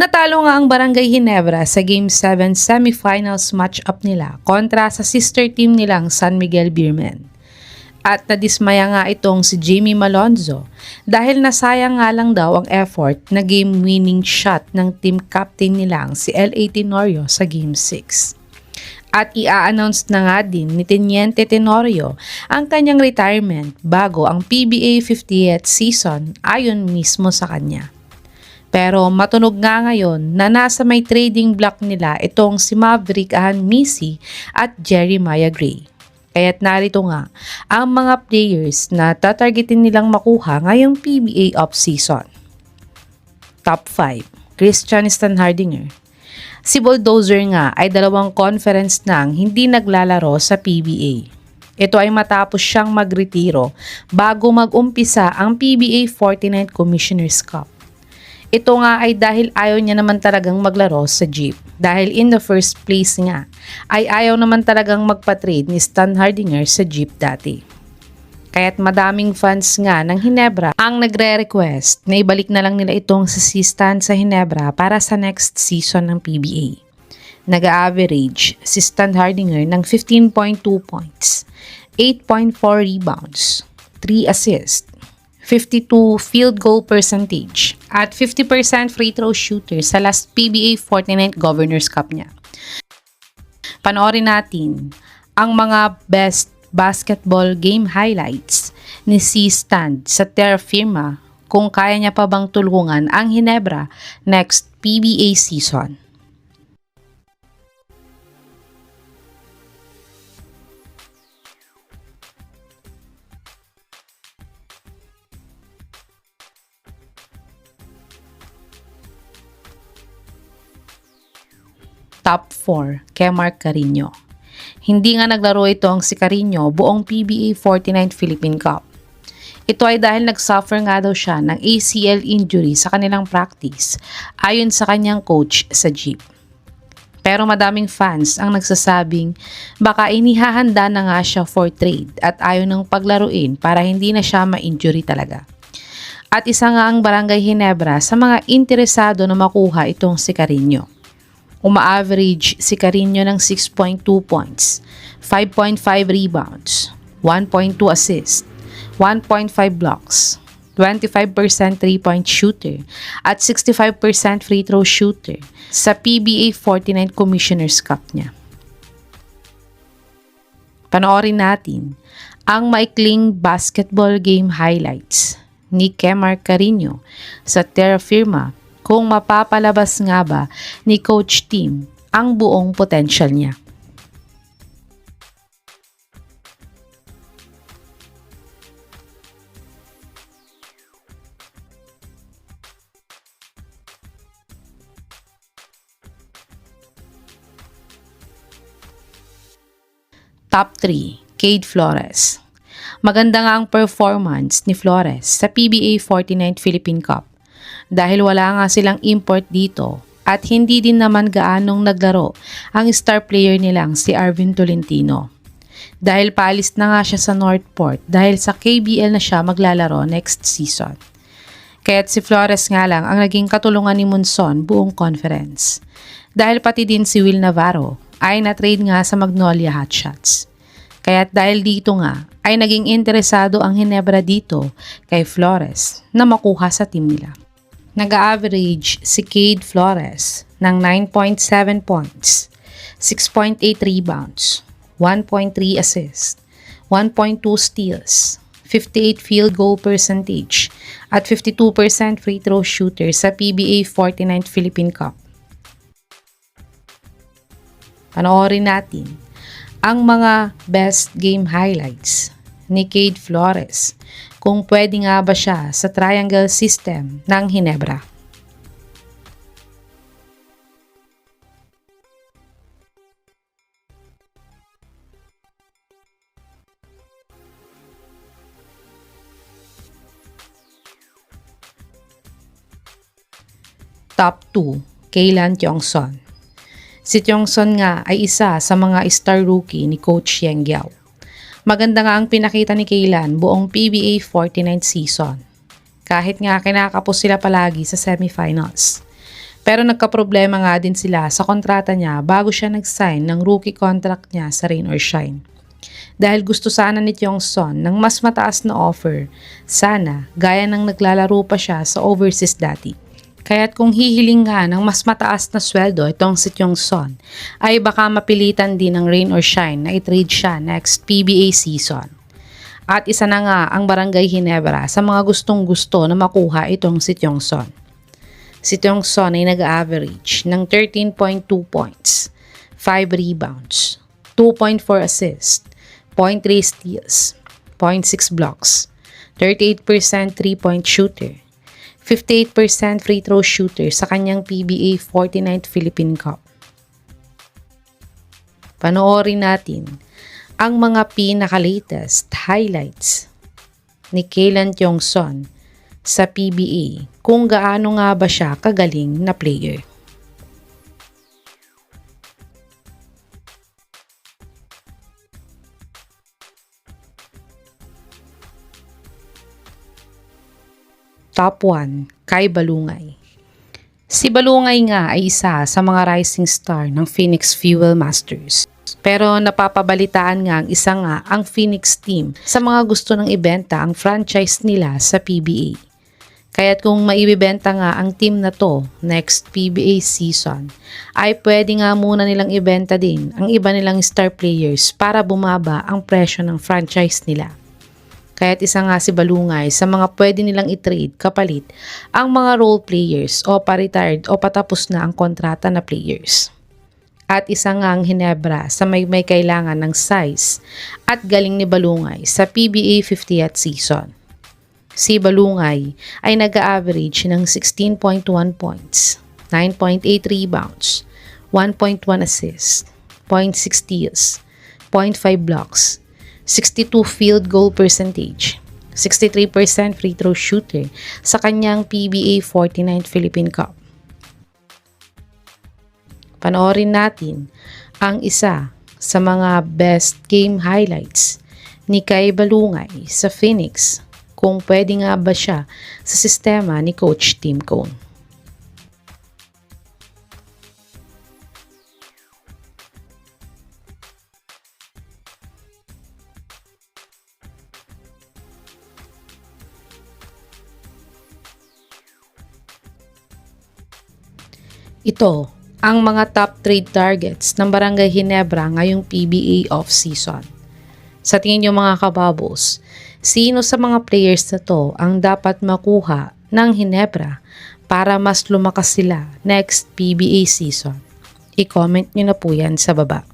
Natalo nga ang Barangay Ginebra sa Game 7 semifinals match-up nila kontra sa sister team nilang San Miguel Beermen. At nadismaya nga itong si Jamie Malonzo dahil nasayang nga lang daw ang effort na game-winning shot ng team captain nilang si L.A. Tenorio sa Game 6. At i-announce na nga din ni Teniente Tenorio ang kanyang retirement bago ang PBA 50th season ayon mismo sa kanya. Pero matunog nga ngayon na nasa may trading block nila itong si Maverick Misi at Jeremiah Gray. Kaya't narito nga ang mga players na tatargetin nilang makuha ngayong PBA off-season. Top 5, Christian Standhardinger. Si Bulldozer nga ay 2 conference nang hindi naglalaro sa PBA. Ito ay matapos siyang magretiro bago mag-umpisa ang PBA 49th Commissioner's Cup. Ito nga ay dahil ayaw niya naman talagang maglaro sa Jeep. Dahil in the first place nga ay ayaw naman talagang magpa-trade ni Standhardinger sa Jeep dati. Kaya't madaming fans nga ng Ginebra ang nagre-request na ibalik na lang nila itong si Stan sa Ginebra para sa next season ng PBA. Nag-average si Standhardinger ng 15.2 points, 8.4 rebounds, 3 assists, 52 field goal percentage, at 50% free throw shooter sa last PBA 49th Governors Cup niya. Panoorin natin ang mga best basketball game highlights ni si Stan sa Terra Firma kung kaya niya pa bang tulungan ang Ginebra next PBA season. Top 4, Kemar Carino. Hindi nga naglaro itong si Carino buong PBA 49th Philippine Cup. Ito ay dahil nagsuffer nga daw siya ng ACL injury sa kanilang practice ayon sa kanyang coach sa Jeep. Pero madaming fans ang nagsasabing baka inihahanda na nga siya for trade at ayaw nang paglaruin para hindi na siya ma-injury talaga. At isa nga ang Barangay Ginebra sa mga interesado na makuha itong si Carino. Uma-average si Carino ng 6.2 points, 5.5 rebounds, 1.2 assists, 1.5 blocks, 25% 3-point shooter, at 65% free throw shooter sa PBA 49th Commissioner's Cup niya. Panoorin natin ang maikling basketball game highlights ni Kemar Carino sa Terra Firma kung mapapalabas nga ba ni Coach Tim ang buong potential niya. Top 3, Cade Flores. Maganda nga ang performance ni Flores sa PBA 49th Philippine Cup dahil wala nga silang import dito at hindi din naman gaanong naglaro ang star player nilang si Arvin Tolentino. Dahil paalis na nga siya sa Northport dahil sa KBL na siya maglalaro next season. Kaya't si Flores nga lang ang naging katulungan ni Monson buong conference. Dahil pati din si Will Navarro ay na-trade nga sa Magnolia Hotshots. Kaya't dahil dito nga ay naging interesado ang Ginebra dito kay Flores na makuha sa team nila. Nag-average si Cade Flores ng 9.7 points, 6.8 rebounds, 1.3 assists, 1.2 steals, 58 field goal percentage, at 52% free throw shooter sa PBA 49th Philippine Cup. Panoorin natin ang mga best game highlights ni Cade Flores kung pwede nga ba siya sa triangle system ng Ginebra. Top 2, Kaylan Tiongson. Si Tiongson nga ay isa sa mga star rookie ni Coach Yeng Giao. Maganda nga ang pinakita ni Kaylan buong PBA 49th season. Kahit nga kinakapos sila palagi sa semifinals. Pero nagkaproblema nga din sila sa kontrata niya bago siya nag-sign ng rookie contract niya sa Rain or Shine. Dahil gusto sana ni Kyung-son ng mas mataas na offer, sana gaya ng naglalaro pa siya sa overseas dati. Kaya't kung hihiling nga ng mas mataas na sweldo itong si Kyung-son, ay baka mapilitan din ng Rain or Shine na i-trade siya next PBA season. At isa na nga ang Barangay Ginebra sa mga gustong-gusto na makuha itong si Kyung-son. Si Kyung-son ay nag-average ng 13.2 points, 5 rebounds, 2.4 assists, 0.3 steals, 0.6 blocks, 38% 3-point shooter, 58% free throw shooter sa kanyang PBA 49th Philippine Cup. Panoorin natin ang mga pinaka-latest highlights ni Kaylan Kyung-son sa PBA kung gaano nga ba siya kagaling na player. Top 1, Kai Balungay. Si Balungay nga ay isa sa mga rising star ng Phoenix Fuel Masters. Pero napapabalitaan nga ang Phoenix team sa mga gusto ng ibenta ang franchise nila sa PBA. Kaya't kung maibibenta nga ang team na to next PBA season, ay pwede nga muna nilang ibenta din ang iba nilang star players para bumaba ang presyo ng franchise nila. Kaya't isa nga si Balungay sa mga pwede nilang i-trade kapalit ang mga role players o pa-retired o patapos na ang kontrata na players. At isa nga ang Ginebra sa may kailangan ng size at galing ni Balungay sa PBA 50th season. Si Balungay ay nag-average ng 16.1 points, 9.8 rebounds, 1.1 assists, 0.6 steals, 0.5 blocks, 62 field goal percentage, 63% free throw shooter sa kanyang PBA 49th Philippine Cup. Panoorin natin ang isa sa mga best game highlights ni Kai Balungay sa Phoenix kung pwede nga ba siya sa sistema ni Coach Tim Cone. Ito ang mga top trade targets ng Barangay Ginebra ngayong PBA off-season. Sa tingin niyo mga kababos, sino sa mga players na to ang dapat makuha ng Ginebra para mas lumakas sila next PBA season? I-comment niyo na po yan sa baba.